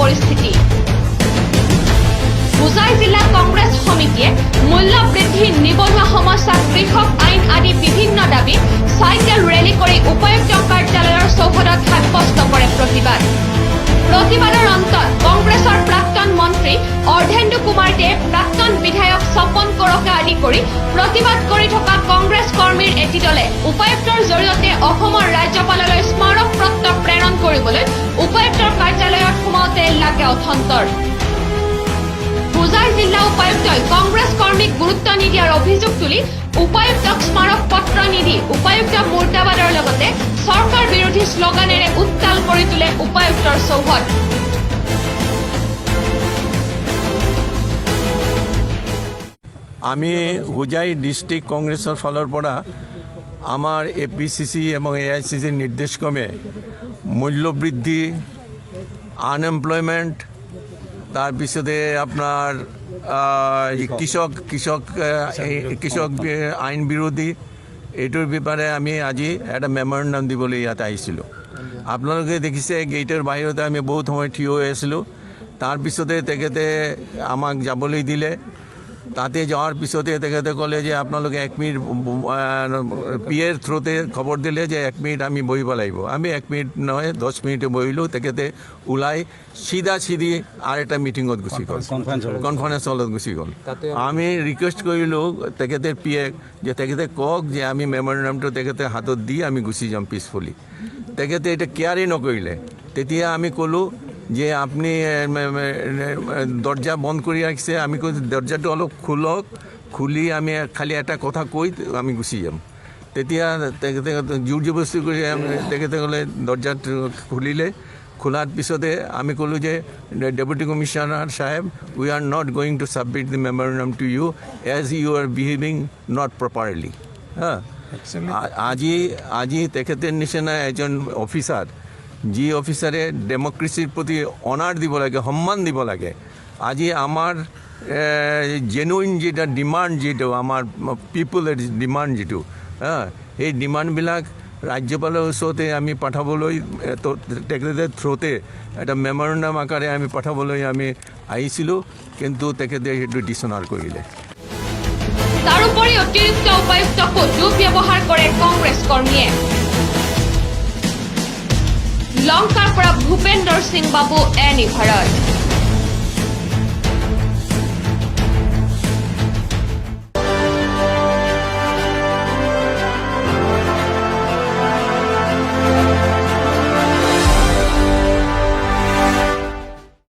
পৰিস্থিতি হোজাই জিলা কংগ্ৰেছ সমিতিয়ে মূল্য বৃদ্ধি নিবনুৱা সমস্যা কৃষক আইন আদি বিভিন্ন দাবী চাইকেল ৰেলী কৰি উপায়ুক্ত কাৰ্যালয়ৰ চৌহদত সাব্যস্ত কৰে প্ৰতিবাদৰ অন্তত কংগ্ৰেছৰ প্ৰাক্তন মন্ত্ৰী অৰ্ধেন্দু কুমাৰ দে প্ৰাক্তন বিধায়ক স্বপন কৰকা আদি কৰি প্ৰতিবাদ কৰি থকা কংগ্ৰেছ কৰ্মীৰ এটি দলে উপায়ুক্তৰ জৰিয়তে অসমৰ ৰাজ্যপাললৈ স্মাৰক পত্ৰ প্ৰেৰণ কৰিবলৈ উপায়ুক্তৰ কাৰ্যালয়ত সোমাওঁতে লাগে অথন্তৰ হোজাই জিলা উপায়ুক্তই কংগ্ৰেছ কৰ্মীক গুৰুত্ব নিদিয়াৰ অভিযোগ তুলি উপায়ুক্তক স্মাৰক পত্ৰ নিদি উপায়ুক্ত মুৰ্দাবাদৰ লগতে চৰকাৰ বিৰোধী শ্লোগানেৰে উত্তাল কৰি তোলে উপায়ুক্তৰ চৌহদ আমি হোজাই ডিস্ট্ৰিক্ট কংগ্ৰেসেৰ ফলেৰ পৰা আমাৰ এপিসিসি এবং এআইসিসিৰ নিৰ্দেশক্ৰমে মূল্যবৃদ্ধি আনএমপ্লয়মেন্ট তাৰপিছতে আপনাৰ কৃষক আইন বিৰোধী এইটোৰ ব্যাপাৰে আমি আজি একটা মেমোৰেন্ডাম দিবলৈ ইয়াতে আহিছিলোঁ আপোনালোকে দেখিছে গেটেৰ বাহিৰতে আমি বহুত সময় থিয় হৈ আছিলোঁ তাৰপিছতে তেখেতে আমাক যাবলৈ দিলে তাতে যাওয়াৰ পিছতে তেখেতে ক'লে যে আপোনালোকে 1 মিনিট পিএৰ থ্ৰুতে খবৰ দিলে যে 1 মিনিট আমি বহিব লাগিব আমি 1 মিনিট নহয় 10 মিনিটে বহিলোঁ তেখেতে ওলাই চিধি আৰু এটা মিটিঙত গুচি গ'ল কনফাৰেন্স হলত গুচি গ'ল আমি ৰিকুৱেষ্ট কৰিলোঁ তেখেতে পিএক যে তেখেতে কওক যে আমি মেমোৰেণ্ডামটো তেখেতে হাতত দি আমি গুচি যাম পিছফুলি তেখেতে এটা কেয়াৰেই নকৰিলে তেতিয়া আমি ক'লোঁ যে আপনি দরজা বন্ধ করে রাখছে আমি দরজাটা অলপ খোলক খুলি আমি খালি একটা কথা কই আমি গুচি যাম তেতিয়া তেখেতে জোৰ জবৰদস্তি কৰি তেখেতে ক'লে দৰজা খুলিলে খোলাৰ পিছতে আমি ক'লোঁ যে ডেপুটি কমিশনাৰ সাহেব we are not going to submit the memorandum to you as you are behaving not properly হ্যাঁ আজি তেখেতেৰ নিচিনা এজন অফিচাৰ যি অফিচাৰে ডেমক্ৰেচিৰ প্ৰতি অনাৰ দিব লাগে সন্মান দিব লাগে আজি আমাৰ জেনুইন যেটা ডিমাণ্ড যেটো আমাৰ পিপুলৰ ডিমাণ্ড যেটো এই ডিমাণ্ডবিলাক ৰাজ্যপালৰ ওচৰতে আমি পঠাবলৈ তেখেতে থ্ৰুতে এটা মেমোৰেণ্ডাম আকাৰে আমি পঠাবলৈ আমি আহিছিলোঁ কিন্তু তেখেতে সেইটো ডিছনাৰ কৰিলে তাৰোপৰি অতিৰিক্ত উপায়ুক্তকো দুৰ্ব্যৱহাৰ কৰে কংগ্ৰেছ কৰ্মীয়ে লংকাৰ পৰা ভূপেন্দ্ৰ সিং বাবু এনি ভাৰত।